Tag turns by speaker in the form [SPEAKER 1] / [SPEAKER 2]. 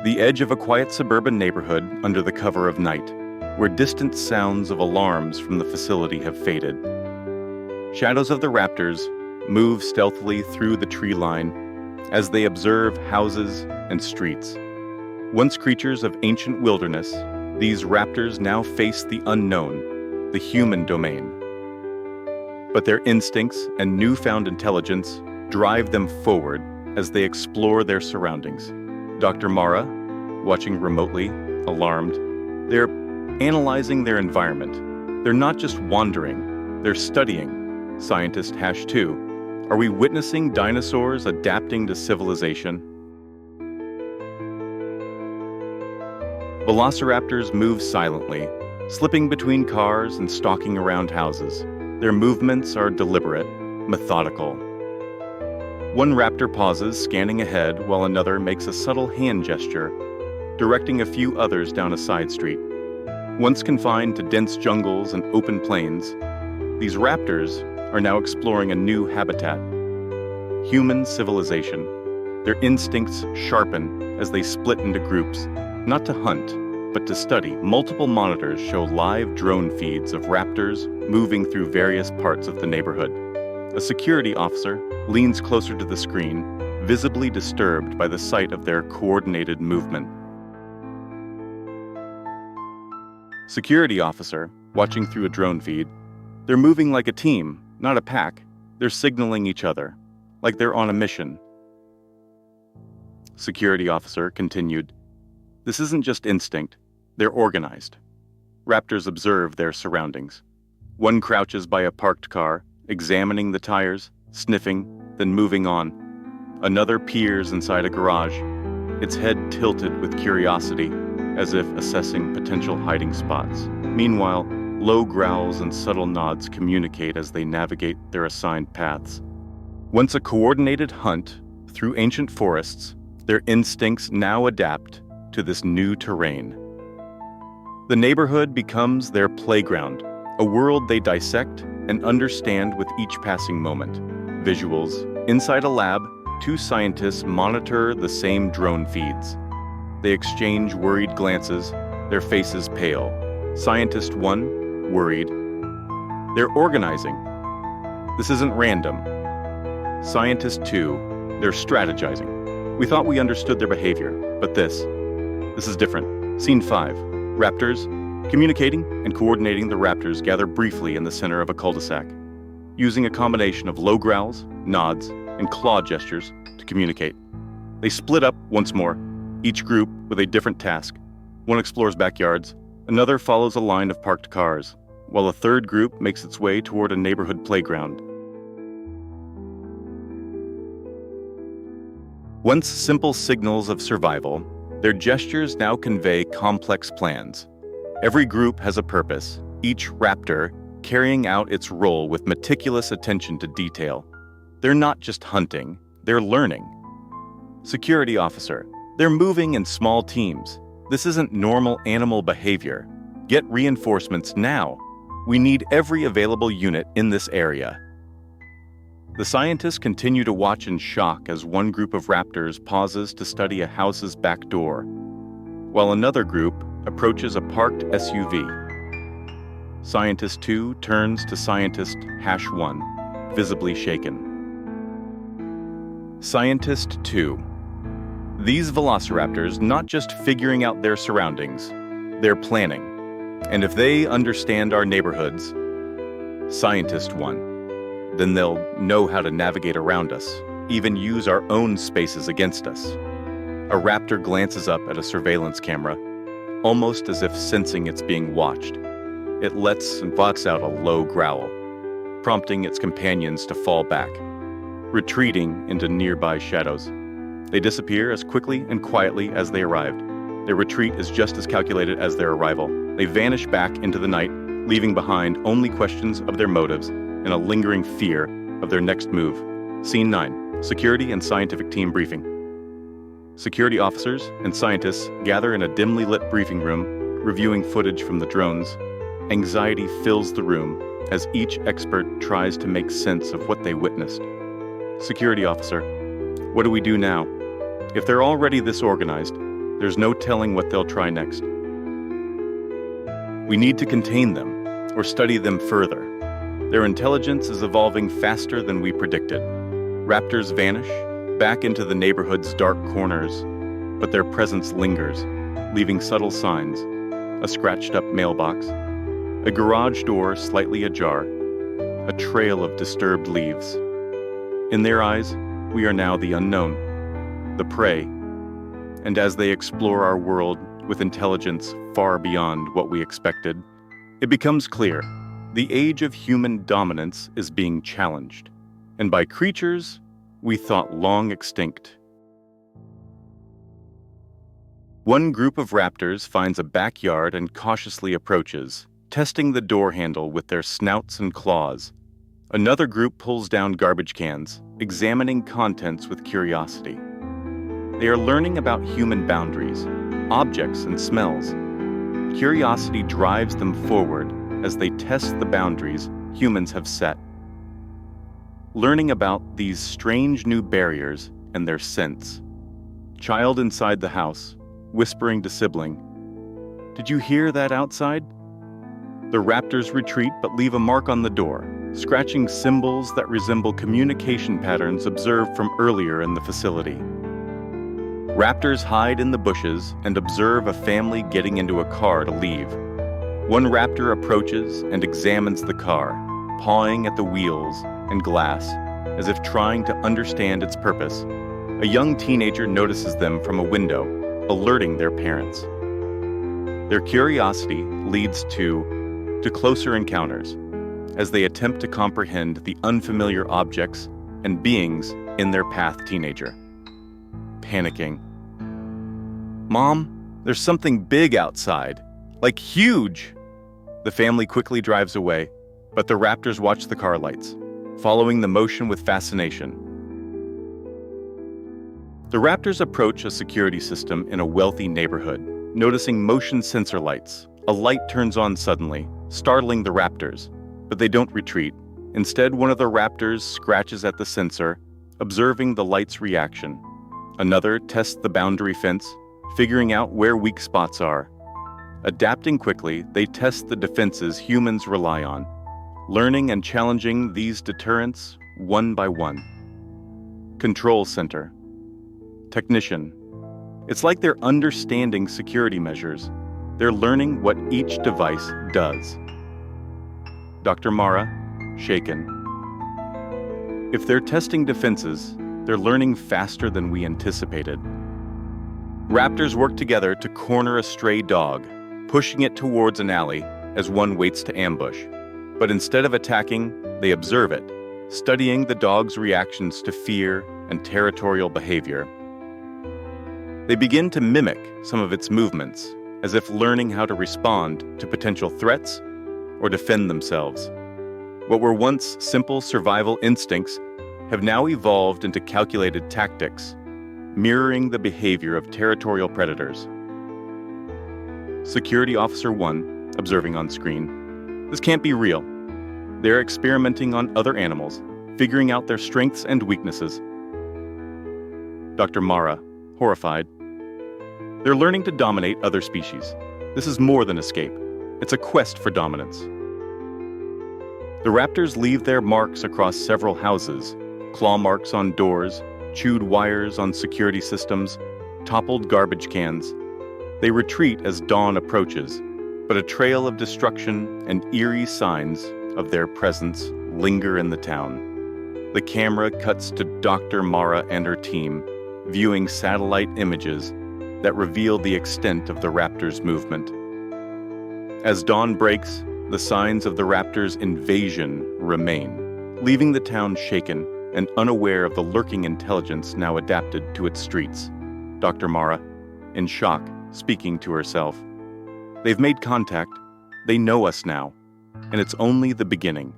[SPEAKER 1] The edge of a quiet suburban neighborhood under the cover of night, where distant sounds of alarms from the facility have faded. Shadows of the raptors move stealthily through the tree line as they observe houses and streets. Once creatures of ancient wilderness, these raptors now face the unknown, the human domain. But their instincts and newfound intelligence drive them forward as they explore their surroundings. Dr. Mara, watching remotely, alarmed, they're analyzing their environment. They're not just wandering, they're studying. Scientist #2, are we witnessing dinosaurs adapting to civilization? Velociraptors move silently, slipping between cars and stalking around houses. Their movements are deliberate, methodical. One raptor pauses, scanning ahead, while another makes a subtle hand gesture, directing a few others down a side street. Once confined to dense jungles and open plains, these raptors are now exploring a new habitat. Human civilization. Their instincts sharpen as they split into groups, not to hunt, but to study. Multiple monitors show live drone feeds of raptors moving through various parts of the neighborhood. A security officer leans closer to the screen, visibly disturbed by the sight of their coordinated movement. Security officer, watching through a drone feed, they're moving like a team, not a pack. They're signaling each other, like they're on a mission. Security officer continued, this isn't just instinct, they're organized. Raptors observe their surroundings. One crouches by a parked car, examining the tires, sniffing, then moving on. Another peers inside a garage, its head tilted with curiosity, as if assessing potential hiding spots. Meanwhile, low growls and subtle nods communicate as they navigate their assigned paths. Once a coordinated hunt through ancient forests, their instincts now adapt to this new terrain. The neighborhood becomes their playground, a world they dissect and understand with each passing moment. Visuals. Inside a lab, two scientists monitor the same drone feeds. They exchange worried glances, their faces pale. Scientist 1, worried. They're organizing. This isn't random. Scientist 2, they're strategizing. We thought we understood their behavior, but this is different. Scene 5. Raptors. Communicating and coordinating the raptors gather briefly in the center of a cul-de-sac, using a combination of low growls, nods, and claw gestures to communicate. They split up once more, each group with a different task. One explores backyards, another follows a line of parked cars, while a third group makes its way toward a neighborhood playground. Once simple signals of survival, their gestures now convey complex plans. Every group has a purpose, each raptor carrying out its role with meticulous attention to detail. They're not just hunting, they're learning. Security officer. They're moving in small teams. This isn't normal animal behavior. Get reinforcements now. We need every available unit in this area. The scientists continue to watch in shock as one group of raptors pauses to study a house's back door, while another group approaches a parked SUV. Scientist 2 turns to Scientist #1, visibly shaken. Scientist 2. These velociraptors not just figuring out their surroundings, they're planning. And if they understand our neighborhoods, Scientist 1, then they'll know how to navigate around us, even use our own spaces against us. A raptor glances up at a surveillance camera, almost as if sensing it's being watched. It lets and barks out a low growl, prompting its companions to fall back, retreating into nearby shadows. They disappear as quickly and quietly as they arrived. Their retreat is just as calculated as their arrival. They vanish back into the night, leaving behind only questions of their motives and a lingering fear of their next move. Scene 9. Security and scientific team briefing. Security officers and scientists gather in a dimly lit briefing room, reviewing footage from the drones. Anxiety fills the room as each expert tries to make sense of what they witnessed. Security officer, what do we do now? If they're already this organized, There's no telling what they'll try next. We need to contain them, or study them further. Their intelligence is evolving faster than we predicted. Raptors vanish, back into the neighborhood's dark corners, but their presence lingers, leaving subtle signs: a scratched-up mailbox, a garage door slightly ajar, a trail of disturbed leaves. In their eyes, we are now the unknown, the prey, and as they explore our world with intelligence far beyond what we expected, it becomes clear the age of human dominance is being challenged, and by creatures we thought long extinct. One group of raptors finds a backyard and cautiously approaches, testing the door handle with their snouts and claws. Another group pulls down garbage cans, examining contents with curiosity. They are learning about human boundaries, objects, and smells. Curiosity drives them forward as they test the boundaries humans have set. Learning about these strange new barriers and their scents. Child inside the house, whispering to sibling, "Did you hear that outside?" The raptors retreat but leave a mark on the door, scratching symbols that resemble communication patterns observed from earlier in the facility. Raptors hide in the bushes and observe a family getting into a car to leave. One raptor approaches and examines the car, pawing at the wheels and glass, as if trying to understand its purpose. A young teenager notices them from a window, alerting their parents. Their curiosity leads to closer encounters, as they attempt to comprehend the unfamiliar objects and beings in their path. Teenager, panicking. "Mom, there's something big outside, like huge!" The family quickly drives away, but the raptors watch the car lights, following the motion with fascination. The raptors approach a security system in a wealthy neighborhood, noticing motion sensor lights. A light turns on suddenly, startling the raptors, but they don't retreat. Instead, one of the raptors scratches at the sensor, observing the light's reaction. Another tests the boundary fence, figuring out where weak spots are. Adapting quickly, they test the defenses humans rely on, learning and challenging these deterrents one by one. Control center. Technician. It's like they're understanding security measures. They're learning what each device does. Dr. Mara, shaken. If they're testing defenses, they're learning faster than we anticipated. Raptors work together to corner a stray dog, pushing it towards an alley as one waits to ambush. But instead of attacking, they observe it, studying the dog's reactions to fear and territorial behavior. They begin to mimic some of its movements, as if learning how to respond to potential threats or defend themselves. What were once simple survival instincts have now evolved into calculated tactics, mirroring the behavior of territorial predators. Security Officer 1, observing on screen, "This can't be real. They're experimenting on other animals, figuring out their strengths and weaknesses." Dr. Mara, horrified, "They're learning to dominate other species. This is more than escape. It's a quest for dominance." The raptors leave their marks across several houses, claw marks on doors, chewed wires on security systems, toppled garbage cans. They retreat as dawn approaches, but a trail of destruction and eerie signs of their presence linger in the town. The camera cuts to Dr. Mara and her team, viewing satellite images that reveal the extent of the raptors' movement. As dawn breaks, the signs of the raptors' invasion remain, leaving the town shaken and unaware of the lurking intelligence now adapted to its streets. Dr. Mara, in shock, speaking to herself. "They've made contact. They know us now, and it's only the beginning."